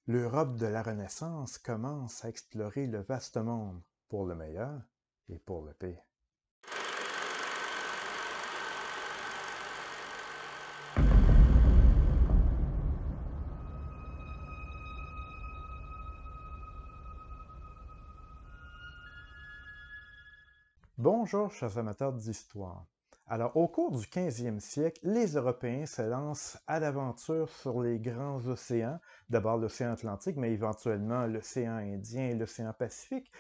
L'Europe de la Renaissance commence à explorer le vaste monde, pour le meilleur et pour le pire. Bonjour, chers amateurs d'histoire. Alors, au cours du 15e siècle, les Européens se lancent à l'aventure sur les grands océans, d'abord l'océan Atlantique, mais éventuellement l'océan Indien et l'océan Pacifique,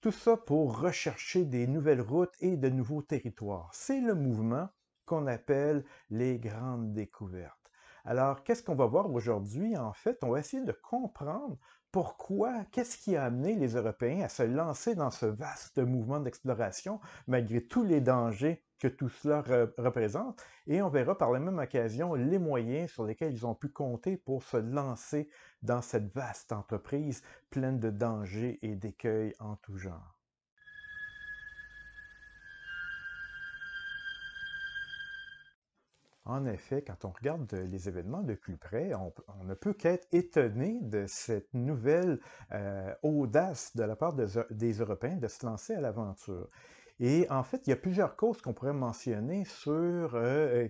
tout ça pour rechercher des nouvelles routes et de nouveaux territoires. C'est le mouvement qu'on appelle les grandes découvertes. Alors, qu'est-ce qu'on va voir aujourd'hui? En fait, on va essayer de comprendre pourquoi, qu'est-ce qui a amené les Européens à se lancer dans ce vaste mouvement d'exploration, malgré tous les dangers que tout cela représente. Et on verra par la même occasion les moyens sur lesquels ils ont pu compter pour se lancer dans cette vaste entreprise pleine de dangers et d'écueils en tout genre. En effet, quand on regarde les événements de plus près, on ne peut qu'être étonné de cette nouvelle audace de la part des Européens de se lancer à l'aventure. Et en fait, il y a plusieurs causes qu'on pourrait mentionner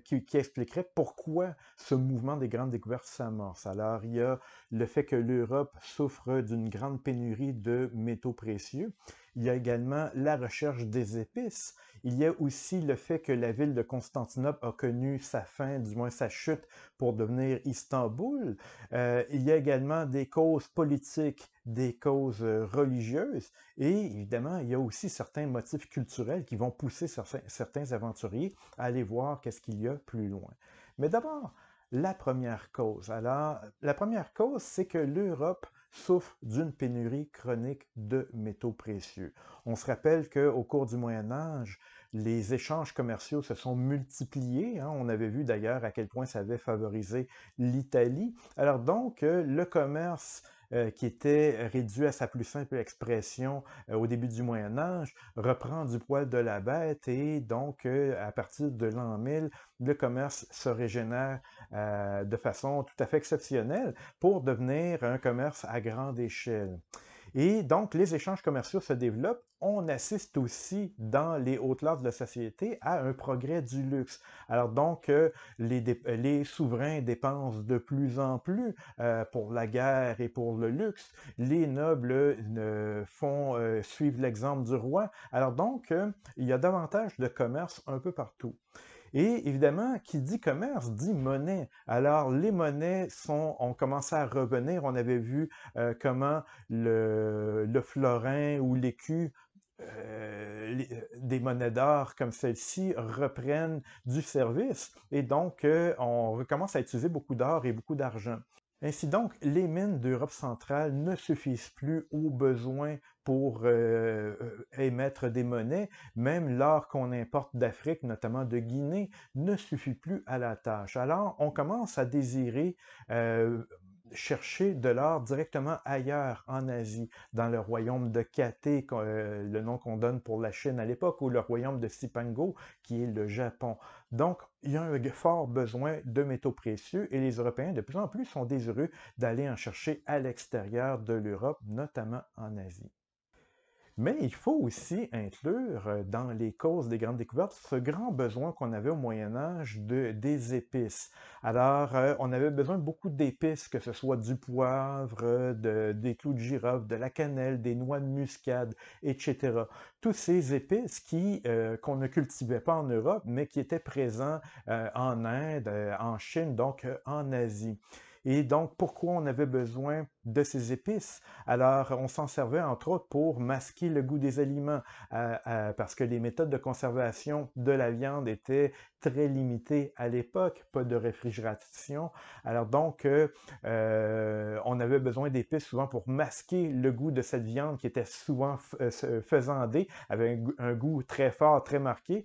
qui expliqueraient pourquoi ce mouvement des grandes découvertes s'amorce. Alors, il y a le fait que l'Europe souffre d'une grande pénurie de métaux précieux. Il y a également la recherche des épices. Il y a aussi le fait que la ville de Constantinople a connu sa fin, du moins sa chute, pour devenir Istanbul. Il y a également des causes politiques, des causes religieuses, et évidemment, il y a aussi certains motifs culturels qui vont pousser certains aventuriers à aller voir qu'est-ce qu'il y a plus loin. Mais d'abord, la première cause. Alors, la première cause, c'est que l'Europe souffre d'une pénurie chronique de métaux précieux. On se rappelle qu'au cours du Moyen Âge, les échanges commerciaux se sont multipliés. On avait vu d'ailleurs à quel point ça avait favorisé l'Italie. Alors donc, le commerce qui était réduit à sa plus simple expression au début du Moyen Âge, reprend du poil de la bête et donc à partir de l'an 1000, le commerce se régénère de façon tout à fait exceptionnelle pour devenir un commerce à grande échelle. Et donc, les échanges commerciaux se développent. On assiste aussi dans les hautes classes de la société à un progrès du luxe. Alors donc, les souverains dépensent de plus en plus pour la guerre et pour le luxe. Les nobles suivent l'exemple du roi. Alors donc, il y a davantage de commerce un peu partout. Et évidemment, qui dit commerce dit monnaie. Alors, les monnaies ont commencé à revenir. On avait vu comment le florin ou l'écu, des monnaies d'or comme celle-ci reprennent du service. Et donc, on recommence à utiliser beaucoup d'or et beaucoup d'argent. Ainsi donc, les mines d'Europe centrale ne suffisent plus aux besoins pour émettre des monnaies. Même l'or qu'on importe d'Afrique, notamment de Guinée, ne suffit plus à la tâche. Alors, on commence à désirer euh, chercher de l'or directement ailleurs, en Asie, dans le royaume de Cathay, le nom qu'on donne pour la Chine à l'époque, ou le royaume de Cipango, qui est le Japon. Donc, il y a un fort besoin de métaux précieux et les Européens, de plus en plus, sont désireux d'aller en chercher à l'extérieur de l'Europe, notamment en Asie. Mais il faut aussi inclure dans les causes des grandes découvertes ce grand besoin qu'on avait au Moyen Âge des épices. Alors, on avait besoin de beaucoup d'épices, que ce soit du poivre, des clous de girofle, de la cannelle, des noix de muscade, etc. Tous ces épices qu'on ne cultivait pas en Europe, mais qui étaient présents en Inde, en Chine, donc en Asie. Et donc, pourquoi on avait besoin de ces épices? Alors, on s'en servait entre autres pour masquer le goût des aliments, parce que les méthodes de conservation de la viande étaient très limitées à l'époque, pas de réfrigération. Alors donc, on avait besoin d'épices souvent pour masquer le goût de cette viande qui était souvent faisandée, avec un goût très fort, très marqué,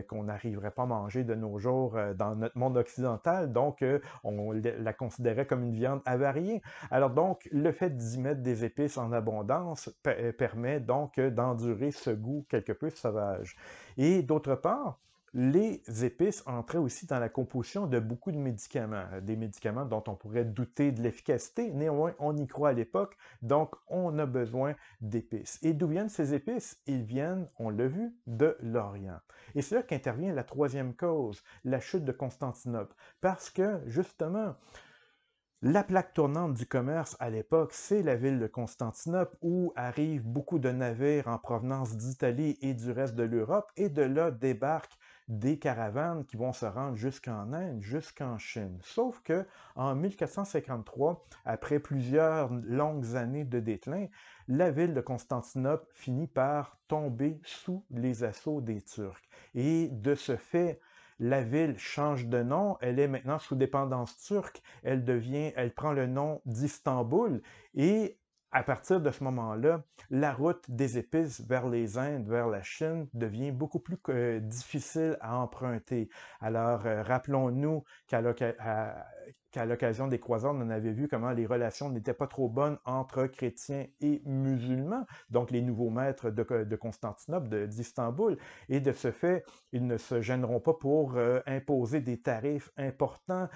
qu'on n'arriverait pas à manger de nos jours dans notre monde occidental. Donc, on la considérait comme une viande avariée. Alors donc, le fait d'y mettre des épices en abondance permet donc d'endurer ce goût quelque peu sauvage. Et d'autre part, Les épices entraient aussi dans la composition de beaucoup de médicaments, des médicaments dont on pourrait douter de l'efficacité, néanmoins on y croit à l'époque, donc on a besoin d'épices. Et d'où viennent ces épices? Ils viennent, on l'a vu, de l'Orient. Et c'est là qu'intervient la troisième cause, la chute de Constantinople, parce que justement, la plaque tournante du commerce à l'époque, c'est la ville de Constantinople où arrivent beaucoup de navires en provenance d'Italie et du reste de l'Europe et de là débarquent des caravanes qui vont se rendre jusqu'en Inde, jusqu'en Chine. Sauf que en 1453, après plusieurs longues années de déclin, la ville de Constantinople finit par tomber sous les assauts des Turcs. Et de ce fait, la ville change de nom, elle est maintenant sous dépendance turque, elle prend le nom d'Istanbul et à partir de ce moment-là, la route des épices vers les Indes, vers la Chine, devient beaucoup plus difficile à emprunter. Alors, rappelons-nous qu'à l'occasion des croisades, on avait vu comment les relations n'étaient pas trop bonnes entre chrétiens et musulmans, donc les nouveaux maîtres de Constantinople, d'Istanbul. Et de ce fait, ils ne se gêneront pas pour imposer des tarifs importants,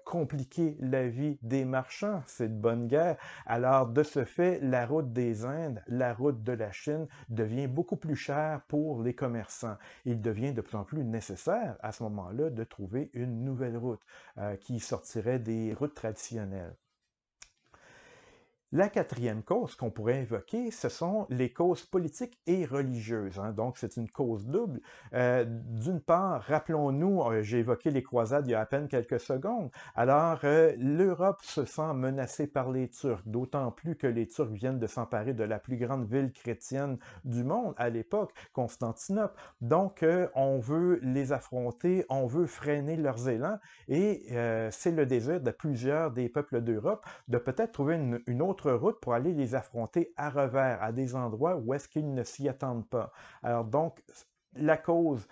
compliquer la vie des marchands. C'est de bonne guerre. Alors, de ce fait, la route des Indes, la route de la Chine devient beaucoup plus chère pour les commerçants. Il devient de plus en plus nécessaire à ce moment-là de trouver une nouvelle route qui sortirait des routes traditionnelles. La quatrième cause qu'on pourrait évoquer, ce sont les causes politiques et religieuses. Donc, c'est une cause double. D'une part, rappelons-nous, j'ai évoqué les croisades il y a à peine quelques secondes. Alors, l'Europe se sent menacée par les Turcs, d'autant plus que les Turcs viennent de s'emparer de la plus grande ville chrétienne du monde à l'époque, Constantinople. Donc, on veut les affronter, on veut freiner leurs élans, et c'est le désir de plusieurs des peuples d'Europe de peut-être trouver une autre route pour aller les affronter à revers, à des endroits où est-ce qu'ils ne s'y attendent pas. Alors donc, la cause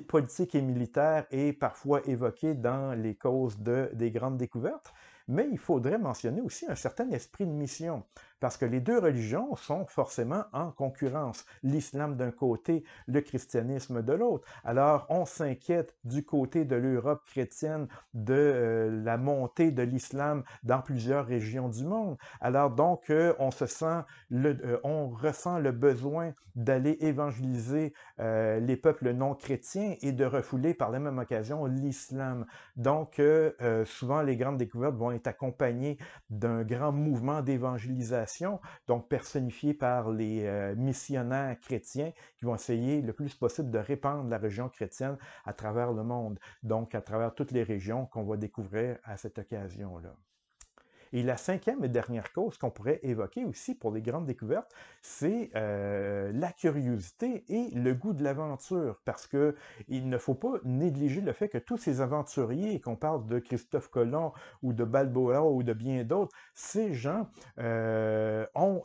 politique et militaire est parfois évoquée dans les causes des grandes découvertes, mais il faudrait mentionner aussi un certain esprit de mission, parce que les deux religions sont forcément en concurrence. L'islam d'un côté, le christianisme de l'autre. Alors, on s'inquiète du côté de l'Europe chrétienne de la montée de l'islam dans plusieurs régions du monde. Alors donc, on ressent le besoin d'aller évangéliser les peuples non chrétiens et de refouler par la même occasion l'islam. Donc, souvent, les grandes découvertes vont être accompagnées d'un grand mouvement d'évangélisation, donc personnifié par les missionnaires chrétiens qui vont essayer le plus possible de répandre la religion chrétienne à travers le monde, donc à travers toutes les régions qu'on va découvrir à cette occasion-là. Et la cinquième et dernière cause qu'on pourrait évoquer aussi pour les grandes découvertes, c'est la curiosité et le goût de l'aventure, parce que il ne faut pas négliger le fait que tous ces aventuriers, qu'on parle de Christophe Colomb ou de Balboa ou de bien d'autres, ces gens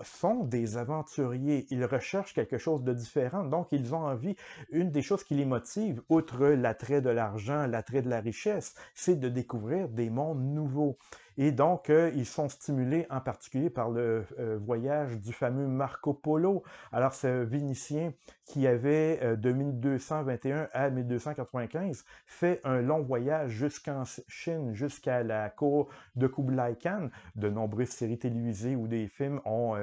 sont des aventuriers. Ils recherchent quelque chose de différent, donc ils ont envie, une des choses qui les motive, outre l'attrait de l'argent, l'attrait de la richesse, c'est de découvrir des mondes nouveaux. Et donc, ils sont stimulés en particulier par le voyage du fameux Marco Polo. Alors, ce Vénitien qui avait de 1221 à 1295 fait un long voyage jusqu'en Chine, jusqu'à la cour de Kublai Khan. De nombreuses séries télévisées ou des films ont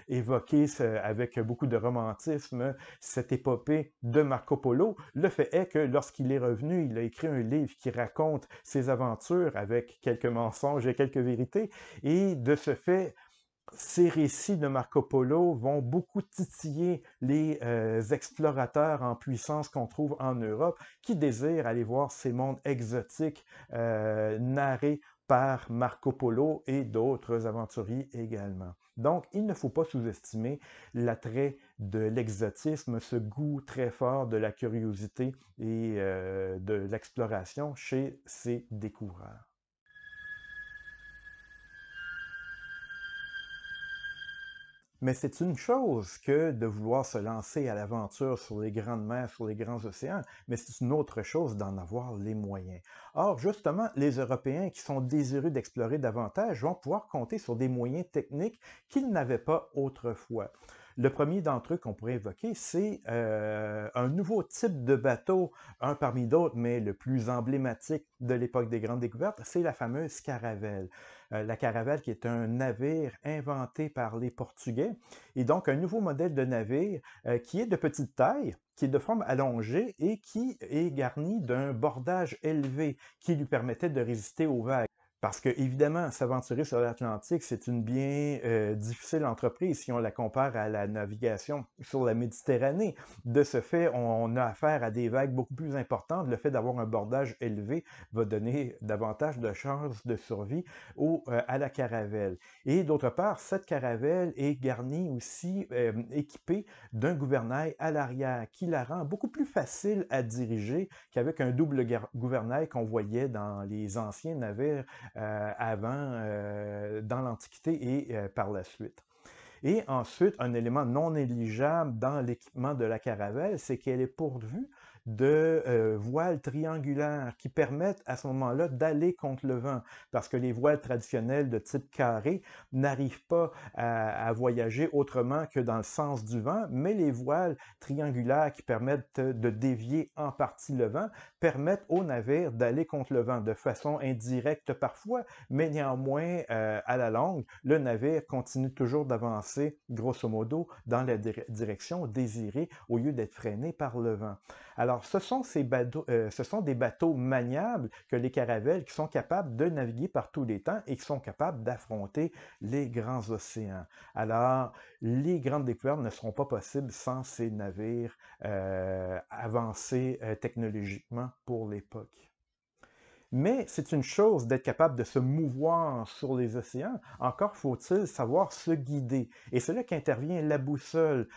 évoqué avec beaucoup de romantisme cette épopée de Marco Polo. Le fait est que lorsqu'il est revenu, il a écrit un livre qui raconte ses aventures avec quelques mensonges et quelques vérités. Et de ce fait, ces récits de Marco Polo vont beaucoup titiller les explorateurs en puissance qu'on trouve en Europe qui désirent aller voir ces mondes exotiques narrés par Marco Polo et d'autres aventuriers également. Donc, il ne faut pas sous-estimer l'attrait de l'exotisme, ce goût très fort de la curiosité et de l'exploration chez ces découvreurs. Mais c'est une chose que de vouloir se lancer à l'aventure sur les grandes mers, sur les grands océans, mais c'est une autre chose d'en avoir les moyens. Or, justement, les Européens qui sont désireux d'explorer davantage vont pouvoir compter sur des moyens techniques qu'ils n'avaient pas autrefois. Le premier d'entre eux qu'on pourrait évoquer, c'est un nouveau type de bateau, un parmi d'autres, mais le plus emblématique de l'époque des grandes découvertes, c'est la fameuse caravelle. La caravelle qui est un navire inventé par les Portugais, et donc un nouveau modèle de navire qui est de petite taille, qui est de forme allongée et qui est garni d'un bordage élevé qui lui permettait de résister aux vagues. Parce que, évidemment, s'aventurer sur l'Atlantique, c'est une bien difficile entreprise si on la compare à la navigation sur la Méditerranée. De ce fait, on a affaire à des vagues beaucoup plus importantes. Le fait d'avoir un bordage élevé va donner davantage de chances de survie à la caravelle. Et d'autre part, cette caravelle est garnie aussi, équipée d'un gouvernail à l'arrière qui la rend beaucoup plus facile à diriger qu'avec un double gouvernail qu'on voyait dans les anciens navires dans l'Antiquité et par la suite. Et ensuite, un élément non négligeable dans l'équipement de la caravelle, c'est qu'elle est pourvue de voiles triangulaires qui permettent à ce moment-là d'aller contre le vent, parce que les voiles traditionnelles de type carré n'arrivent pas à voyager autrement que dans le sens du vent, mais les voiles triangulaires qui permettent de dévier en partie le vent permettent au navire d'aller contre le vent de façon indirecte parfois, mais néanmoins, à la longue, le navire continue toujours d'avancer, grosso modo, dans la direction désirée au lieu d'être freiné par le vent. Alors, ce sont des bateaux maniables que les caravelles qui sont capables de naviguer par tous les temps et qui sont capables d'affronter les grands océans. Alors, les grandes découvertes ne seront pas possibles sans ces navires avancés technologiquement pour l'époque. Mais c'est une chose d'être capable de se mouvoir sur les océans, encore faut-il savoir se guider. Et c'est là qu'intervient la boussole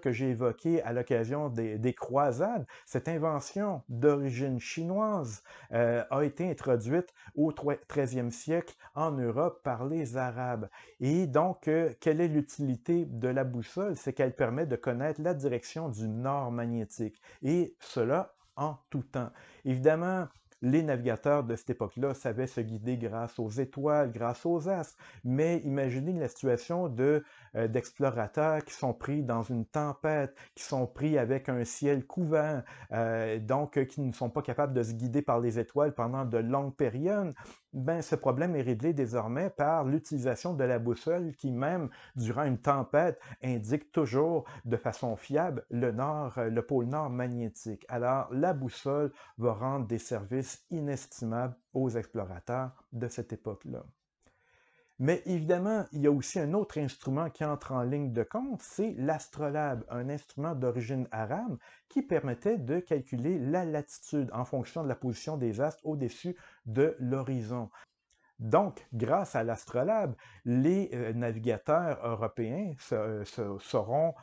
que j'ai évoquée à l'occasion des croisades. Cette invention d'origine chinoise a été introduite au XIIIe siècle en Europe par les Arabes. Et donc, quelle est l'utilité de la boussole? C'est qu'elle permet de connaître la direction du nord magnétique, et cela en tout temps. Évidemment, les navigateurs de cette époque-là savaient se guider grâce aux étoiles, grâce aux astres, mais imaginez la situation d'explorateurs qui sont pris dans une tempête, qui sont pris avec un ciel couvert, donc qui ne sont pas capables de se guider par les étoiles pendant de longues périodes. Ben, ce problème est réglé désormais par l'utilisation de la boussole qui, même durant une tempête, indique toujours de façon fiable le pôle nord magnétique. Alors, la boussole va rendre des services inestimables aux explorateurs de cette époque-là. Mais évidemment, il y a aussi un autre instrument qui entre en ligne de compte, c'est l'astrolabe, un instrument d'origine arabe qui permettait de calculer la latitude en fonction de la position des astres au-dessus de l'horizon. Donc, grâce à l'astrolabe, les navigateurs européens sauront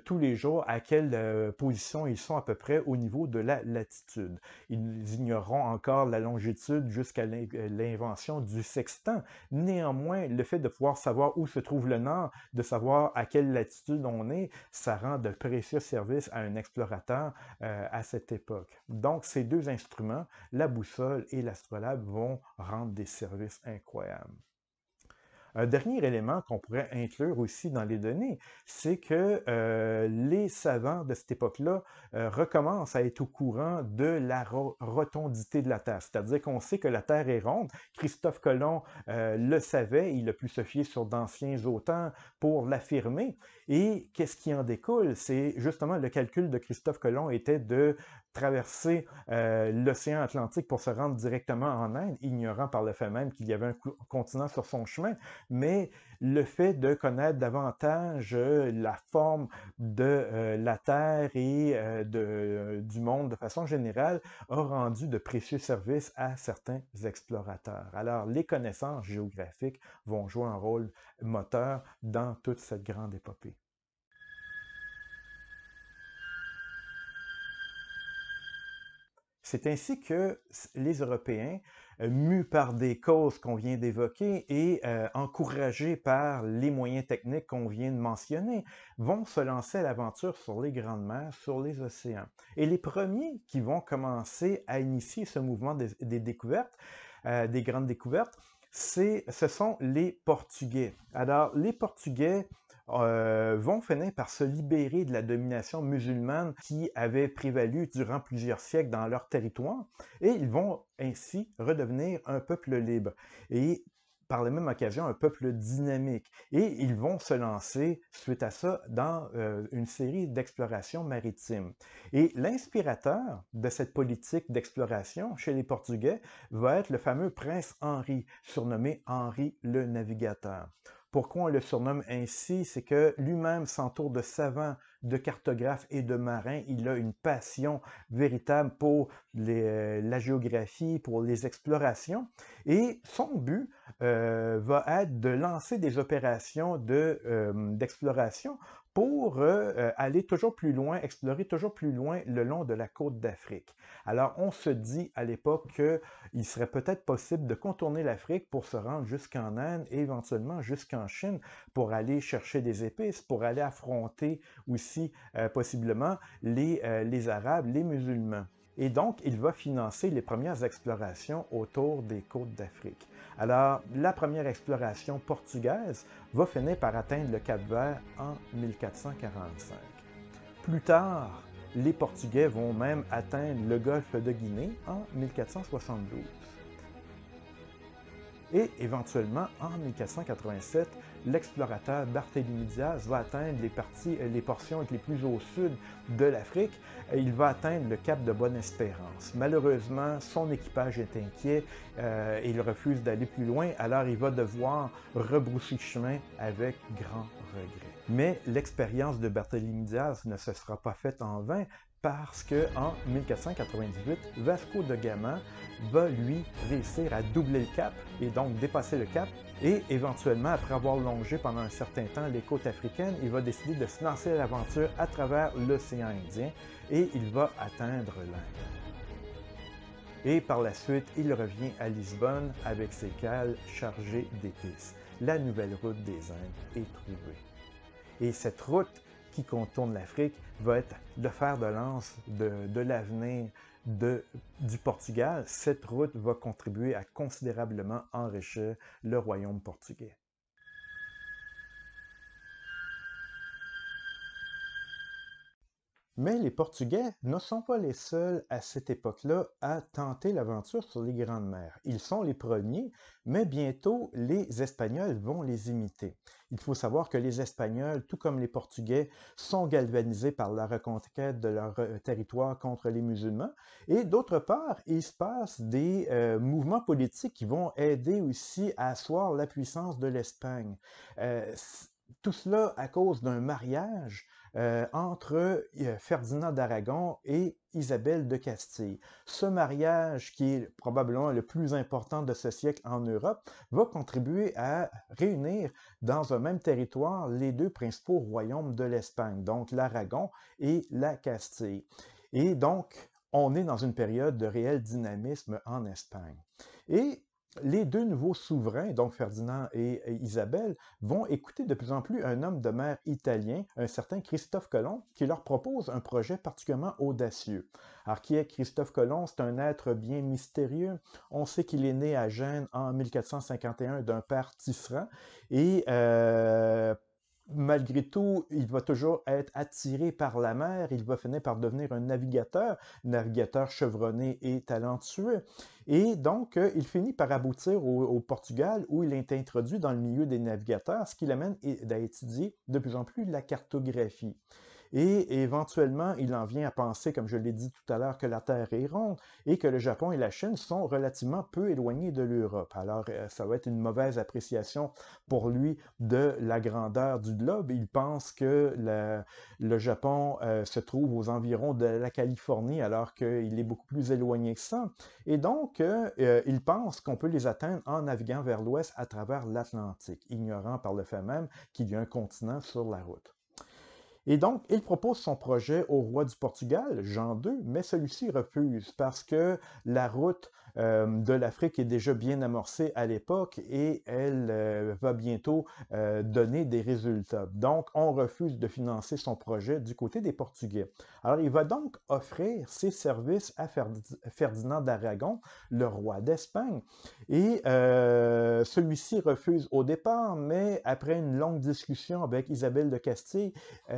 tous les jours à quelle position ils sont à peu près au niveau de la latitude. Ils ignoreront encore la longitude jusqu'à l'invention du sextant. Néanmoins, le fait de pouvoir savoir où se trouve le nord, de savoir à quelle latitude on est, ça rend de précieux services à un explorateur à cette époque. Donc, ces deux instruments, la boussole et l'astrolabe, vont rendre des services incroyables. Un dernier élément qu'on pourrait inclure aussi dans les données, c'est que les savants de cette époque-là recommencent à être au courant de la rotondité de la Terre. C'est-à-dire qu'on sait que la Terre est ronde. Christophe Colomb le savait, il a pu se fier sur d'anciens auteurs pour l'affirmer. Et qu'est-ce qui en découle? C'est justement le calcul de Christophe Colomb était de traverser l'océan Atlantique pour se rendre directement en Inde, ignorant par le fait même qu'il y avait un continent sur son chemin, mais le fait de connaître davantage la forme de la Terre et du monde de façon générale a rendu de précieux services à certains explorateurs. Alors, les connaissances géographiques vont jouer un rôle moteur dans toute cette grande épopée. C'est ainsi que les Européens, mus par des causes qu'on vient d'évoquer et encouragés par les moyens techniques qu'on vient de mentionner, vont se lancer à l'aventure sur les grandes mers, sur les océans. Et les premiers qui vont commencer à initier ce mouvement des découvertes, des grandes découvertes, ce sont les Portugais. Alors, les Portugais vont finir par se libérer de la domination musulmane qui avait prévalu durant plusieurs siècles dans leur territoire et ils vont ainsi redevenir un peuple libre et par la même occasion un peuple dynamique. Et ils vont se lancer, suite à ça, dans une série d'explorations maritimes. Et l'inspirateur de cette politique d'exploration chez les Portugais va être le fameux prince Henri, surnommé Henri le Navigateur. Pourquoi on le surnomme ainsi? C'est que lui-même s'entoure de savants, de cartographes et de marins. Il a une passion véritable pour la géographie, pour les explorations. Et son but va être de lancer des opérations d'exploration pour aller toujours plus loin, explorer toujours plus loin le long de la côte d'Afrique. Alors, on se dit à l'époque qu'il serait peut-être possible de contourner l'Afrique pour se rendre jusqu'en Inde et éventuellement jusqu'en Chine pour aller chercher des épices, pour aller affronter aussi possiblement les Arabes, les musulmans. Et donc, il va financer les premières explorations autour des côtes d'Afrique. Alors, la première exploration portugaise va finir par atteindre le Cap-Vert en 1445. Plus tard, les Portugais vont même atteindre le golfe de Guinée en 1472. Et éventuellement, en 1487, l'explorateur Barthélemy Diaz va atteindre les portions les plus au sud de l'Afrique. Il va atteindre le cap de Bonne-Espérance. Malheureusement, son équipage est inquiet et il refuse d'aller plus loin, alors il va devoir rebrousser chemin avec grand regret. Mais l'expérience de Barthélemy Diaz ne se sera pas faite en vain, parce qu'en 1498, Vasco de Gama va, lui, réussir à doubler le cap et donc dépasser le cap. Et éventuellement, après avoir longé pendant un certain temps les côtes africaines, il va décider de se lancer à l'aventure à travers l'océan Indien et il va atteindre l'Inde. Et par la suite, il revient à Lisbonne avec ses cales chargées d'épices. La nouvelle route des Indes est trouvée. Et cette route qui contourne l'Afrique va être le fer de lance de l'avenir du Portugal. Cette route va contribuer à considérablement enrichir le royaume portugais. Mais les Portugais ne sont pas les seuls à cette époque-là à tenter l'aventure sur les grandes mers. Ils sont les premiers, mais bientôt les Espagnols vont les imiter. Il faut savoir que les Espagnols, tout comme les Portugais, sont galvanisés par la reconquête de leur territoire contre les musulmans. Et d'autre part, il se passe des mouvements politiques qui vont aider aussi à asseoir la puissance de l'Espagne. Tout cela à cause d'un mariage entre Ferdinand d'Aragon et Isabelle de Castille. Ce mariage, qui est probablement le plus important de ce siècle en Europe, va contribuer à réunir dans un même territoire les deux principaux royaumes de l'Espagne, donc l'Aragon et la Castille. Et donc, on est dans une période de réel dynamisme en Espagne. Et les deux nouveaux souverains, donc Ferdinand et Isabelle, vont écouter de plus en plus un homme de mer italien, un certain Christophe Colomb, qui leur propose un projet particulièrement audacieux. Alors, qui est Christophe Colomb? C'est un être bien mystérieux. On sait qu'il est né à Gênes en 1451 d'un père tisserand et malgré tout, il va toujours être attiré par la mer, il va finir par devenir un navigateur chevronné et talentueux. Et donc, il finit par aboutir au Portugal où il est introduit dans le milieu des navigateurs, ce qui l'amène à étudier de plus en plus la cartographie. Et éventuellement, il en vient à penser, comme je l'ai dit tout à l'heure, que la Terre est ronde et que le Japon et la Chine sont relativement peu éloignés de l'Europe. Alors, ça va être une mauvaise appréciation pour lui de la grandeur du globe. Il pense que le Japon se trouve aux environs de la Californie alors qu'il est beaucoup plus éloigné que ça. Et donc, il pense qu'on peut les atteindre en naviguant vers l'ouest à travers l'Atlantique, ignorant par le fait même qu'il y a un continent sur la route. Et donc, il propose son projet au roi du Portugal, Jean II, mais celui-ci refuse parce que la route de l'Afrique est déjà bien amorcée à l'époque et elle va bientôt donner des résultats. Donc, on refuse de financer son projet du côté des Portugais. Alors, il va donc offrir ses services à Ferdinand d'Aragon, le roi d'Espagne, et celui-ci refuse au départ, mais après une longue discussion avec Isabelle de Castille,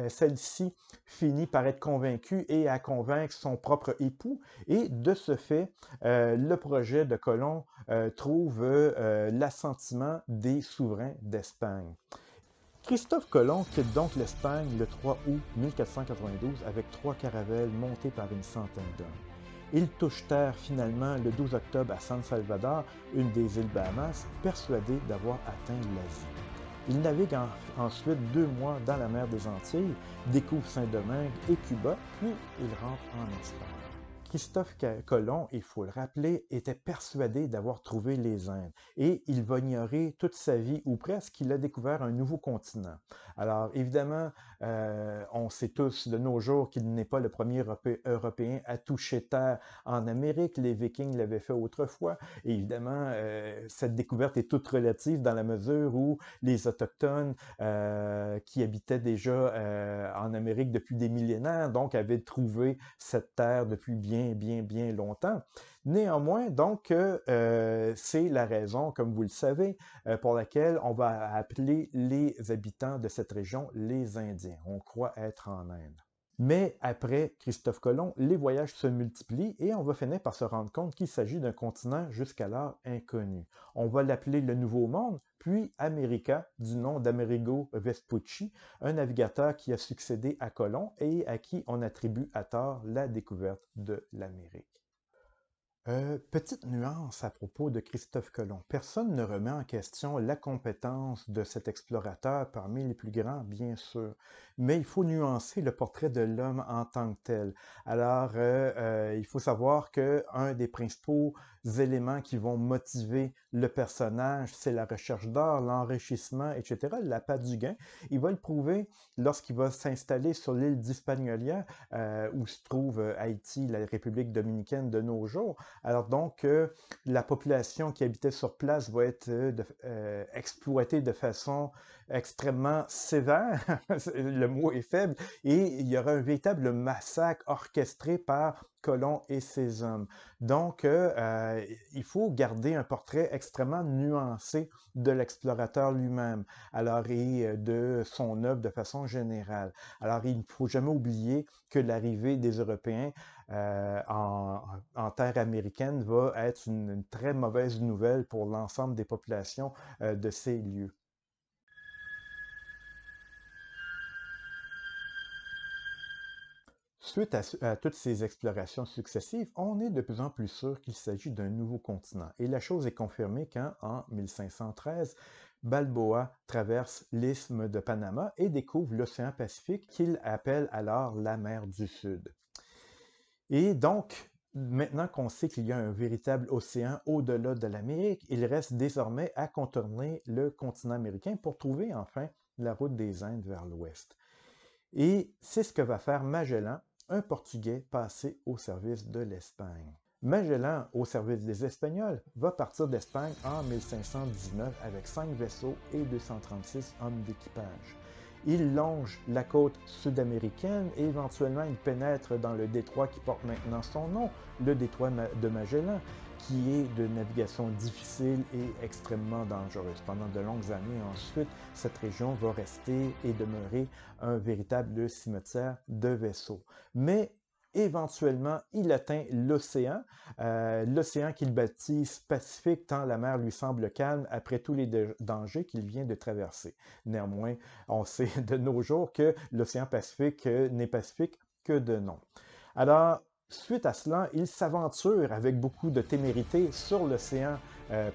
celle-ci finit par être convaincue et à convaincre son propre époux, et de ce fait, le projet de Colomb trouve l'assentiment des souverains d'Espagne. Christophe Colomb quitte donc l'Espagne le 3 août 1492 avec 3 caravelles montées par une centaine d'hommes. Il touche terre finalement le 12 octobre à San Salvador, une des îles Bahamas, persuadé d'avoir atteint l'Asie. Il navigue ensuite 2 mois dans la mer des Antilles, découvre Saint-Domingue et Cuba, puis il rentre en Espagne. Christophe Colomb, il faut le rappeler, était persuadé d'avoir trouvé les Indes et il va ignorer toute sa vie, ou presque, qu'il a découvert un nouveau continent. Alors, évidemment, on sait tous de nos jours qu'il n'est pas le premier Européen à toucher terre en Amérique. Les Vikings l'avaient fait autrefois. Et évidemment, cette découverte est toute relative dans la mesure où les Autochtones qui habitaient déjà en Amérique depuis des millénaires, donc avaient trouvé cette terre depuis bien longtemps. Néanmoins, donc, c'est la raison, comme vous le savez, pour laquelle on va appeler les habitants de cette région les Indiens. On croit être en Inde. Mais après Christophe Colomb, les voyages se multiplient et on va finir par se rendre compte qu'il s'agit d'un continent jusqu'alors inconnu. On va l'appeler le Nouveau Monde, puis America, du nom d'Amerigo Vespucci, un navigateur qui a succédé à Colomb et à qui on attribue à tort la découverte de l'Amérique. Petite nuance à propos de Christophe Colomb. Personne ne remet en question la compétence de cet explorateur parmi les plus grands, bien sûr, mais il faut nuancer le portrait de l'homme en tant que tel. Alors, il faut savoir qu'un des principaux éléments qui vont motiver le personnage, c'est la recherche d'or, l'enrichissement, etc., l'appât du gain. Il va le prouver lorsqu'il va s'installer sur l'île d'Hispaniola, où se trouve Haïti, la République dominicaine de nos jours. Alors donc, la population qui habitait sur place va être exploitée de façon extrêmement sévère, le mot est faible, et il y aura un véritable massacre orchestré par Colomb et ses hommes. Donc, il faut garder un portrait extrêmement nuancé de l'explorateur lui-même, alors et de son œuvre de façon générale. Alors, il ne faut jamais oublier que l'arrivée des Européens en terre américaine va être une très mauvaise nouvelle pour l'ensemble des populations de ces lieux. Suite à toutes ces explorations successives, on est de plus en plus sûr qu'il s'agit d'un nouveau continent. Et la chose est confirmée quand, en 1513, Balboa traverse l'isthme de Panama et découvre l'océan Pacifique qu'il appelle alors la mer du Sud. Et donc, maintenant qu'on sait qu'il y a un véritable océan au-delà de l'Amérique, il reste désormais à contourner le continent américain pour trouver enfin la route des Indes vers l'ouest. Et c'est ce que va faire Magellan, un Portugais passé au service de l'Espagne. Magellan, au service des Espagnols, va partir d'Espagne en 1519 avec 5 vaisseaux et 236 hommes d'équipage. Il longe la côte sud-américaine et éventuellement il pénètre dans le détroit qui porte maintenant son nom, le détroit de Magellan, qui est de navigation difficile et extrêmement dangereuse. Pendant de longues années ensuite, cette région va rester et demeurer un véritable cimetière de vaisseaux. Mais éventuellement, il atteint l'océan qu'il baptise Pacifique, tant la mer lui semble calme après tous les dangers qu'il vient de traverser. Néanmoins, on sait de nos jours que l'océan Pacifique n'est pacifique que de nom. Alors, suite à cela, il s'aventure avec beaucoup de témérité sur l'océan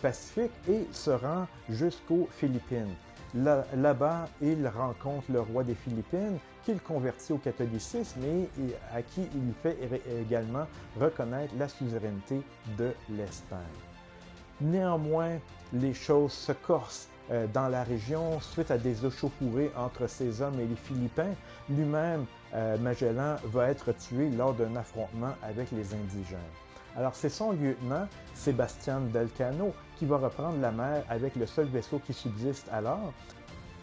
Pacifique et se rend jusqu'aux Philippines. Là-bas, il rencontre le roi des Philippines, qu'il convertit au catholicisme et à qui il fait également reconnaître la suzeraineté de l'Espagne. Néanmoins, les choses se corsent dans la région suite à des échauffourées entre ces hommes et les Philippins. Lui-même, Magellan, va être tué lors d'un affrontement avec les indigènes. Alors c'est son lieutenant, Sébastien d'Elcano, qui va reprendre la mer avec le seul vaisseau qui subsiste alors.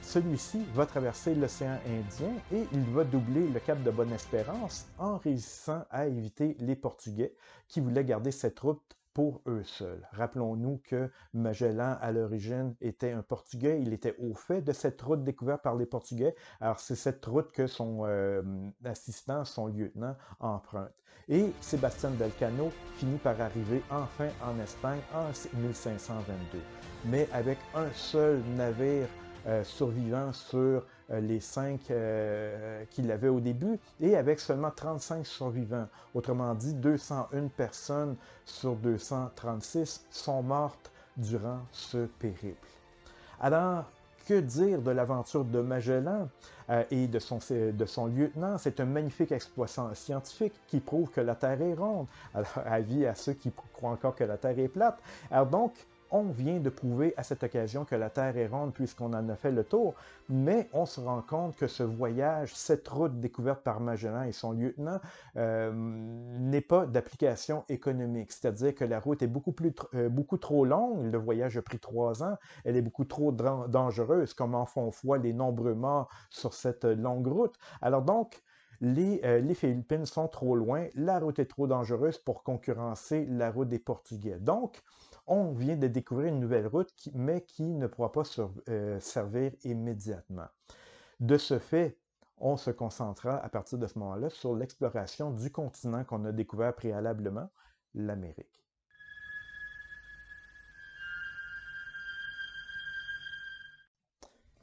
Celui-ci va traverser l'océan Indien et il va doubler le cap de Bonne-Espérance en réussissant à éviter les Portugais qui voulaient garder cette route pour eux seuls. Rappelons-nous que Magellan, à l'origine, était un Portugais. Il était au fait de cette route découverte par les Portugais. Alors, c'est cette route que son assistant, son lieutenant, emprunte. Et Sébastien d'Elcano finit par arriver enfin en Espagne en 1522. Mais avec un seul navire survivants sur les 5 qu'il avait au début et avec seulement 35 survivants. Autrement dit, 201 personnes sur 236 sont mortes durant ce périple. Alors, que dire de l'aventure de Magellan et de son lieutenant? C'est un magnifique exploit scientifique qui prouve que la Terre est ronde. Alors, avis à ceux qui croient encore que la Terre est plate. Alors donc, on vient de prouver à cette occasion que la Terre est ronde puisqu'on en a fait le tour, mais on se rend compte que ce voyage, cette route découverte par Magellan et son lieutenant, n'est pas d'application économique. C'est-à-dire que la route est beaucoup trop longue, le voyage a pris 3 ans, elle est beaucoup trop dangereuse, comme en font foi les nombreux morts sur cette longue route. Alors donc, les Philippines sont trop loin, la route est trop dangereuse pour concurrencer la route des Portugais. Donc, on vient de découvrir une nouvelle route, mais qui ne pourra pas servir immédiatement. De ce fait, on se concentrera à partir de ce moment-là sur l'exploration du continent qu'on a découvert préalablement, l'Amérique.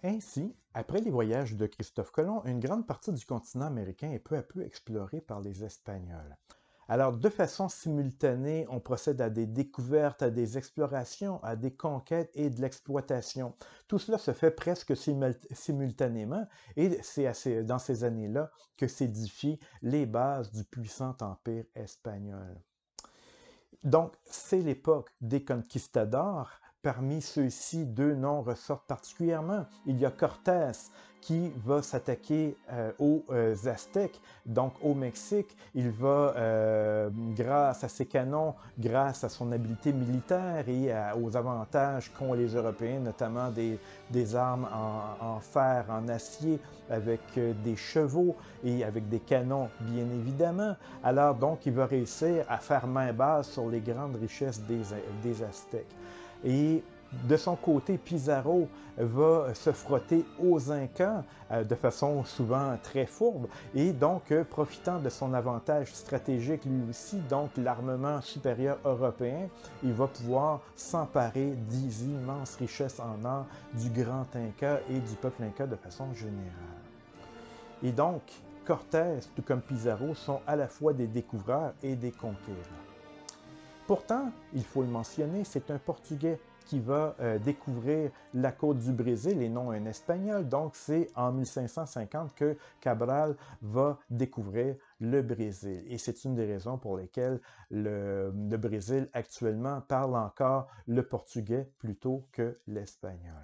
Ainsi, après les voyages de Christophe Colomb, une grande partie du continent américain est peu à peu explorée par les Espagnols. Alors, de façon simultanée, on procède à des découvertes, à des explorations, à des conquêtes et de l'exploitation. Tout cela se fait presque simultanément et c'est dans ces années-là que s'édifient les bases du puissant empire espagnol. Donc, c'est l'époque des conquistadors. Parmi ceux-ci, 2 noms ressortent particulièrement. Il y a Cortés qui va s'attaquer aux Aztèques, donc au Mexique. Il va, grâce à ses canons, grâce à son habileté militaire et aux avantages qu'ont les Européens, notamment des armes en fer, en acier, avec des chevaux et avec des canons, bien évidemment. Alors donc, il va réussir à faire main basse sur les grandes richesses des Aztèques. Et de son côté, Pizarro va se frotter aux Incas de façon souvent très fourbe et donc profitant de son avantage stratégique lui aussi, donc l'armement supérieur européen, il va pouvoir s'emparer des immenses richesses en or du grand Inca et du peuple Inca de façon générale. Et donc, Cortés, tout comme Pizarro, sont à la fois des découvreurs et des conquérants. Pourtant, il faut le mentionner, c'est un Portugais qui va découvrir la côte du Brésil et non un Espagnol. Donc, c'est en 1550 que Cabral va découvrir le Brésil. Et c'est une des raisons pour lesquelles le Brésil actuellement parle encore le portugais plutôt que l'espagnol.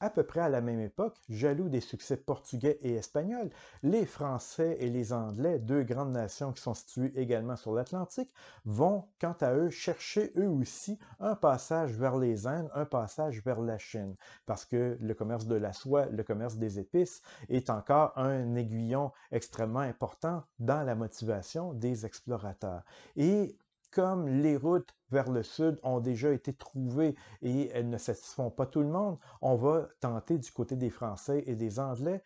À peu près à la même époque, jaloux des succès portugais et espagnols, les Français et les Anglais, 2 grandes nations qui sont situées également sur l'Atlantique, vont quant à eux chercher eux aussi un passage vers les Indes, un passage vers la Chine, parce que le commerce de la soie, le commerce des épices est encore un aiguillon extrêmement important dans la motivation des explorateurs. Et comme les routes vers le sud ont déjà été trouvées et elles ne satisfont pas tout le monde, on va tenter du côté des Français et des Anglais,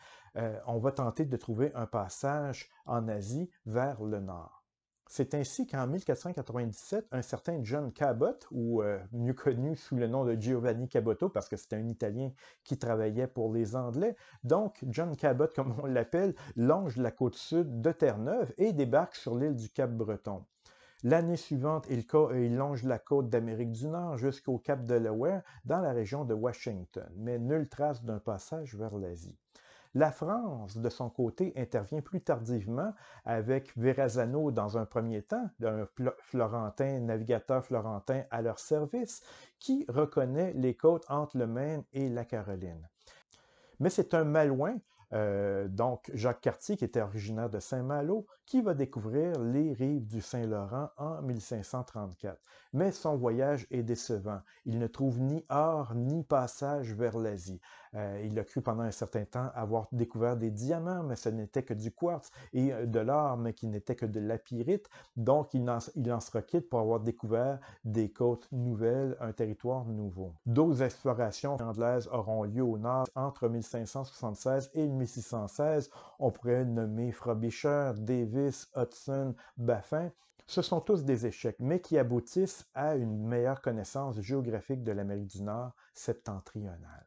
on va tenter de trouver un passage en Asie vers le nord. C'est ainsi qu'en 1497, un certain John Cabot, ou mieux connu sous le nom de Giovanni Caboto, parce que c'était un Italien qui travaillait pour les Anglais, donc John Cabot, comme on l'appelle, longe la côte sud de Terre-Neuve et débarque sur l'île du Cap-Breton. L'année suivante, il longe la côte d'Amérique du Nord jusqu'au cap Delaware dans la région de Washington, mais nulle trace d'un passage vers l'Asie. La France, de son côté, intervient plus tardivement avec Verrazano dans un premier temps, un Florentin, navigateur florentin à leur service, qui reconnaît les côtes entre le Maine et la Caroline. Mais c'est un Malouin, Donc, Jacques Cartier, qui était originaire de Saint-Malo, qui va découvrir les rives du Saint-Laurent en 1534. Mais son voyage est décevant. Il ne trouve ni or ni passage vers l'Asie. Il a cru pendant un certain temps avoir découvert des diamants, mais ce n'était que du quartz, et de l'or, mais qui n'était que de la pyrite. Donc, il en sera quitte pour avoir découvert des côtes nouvelles, un territoire nouveau. D'autres explorations anglaises auront lieu au nord entre 1576 et 1616. On pourrait nommer Frobisher, Davis, Hudson, Baffin. Ce sont tous des échecs, mais qui aboutissent à une meilleure connaissance géographique de l'Amérique du Nord septentrionale.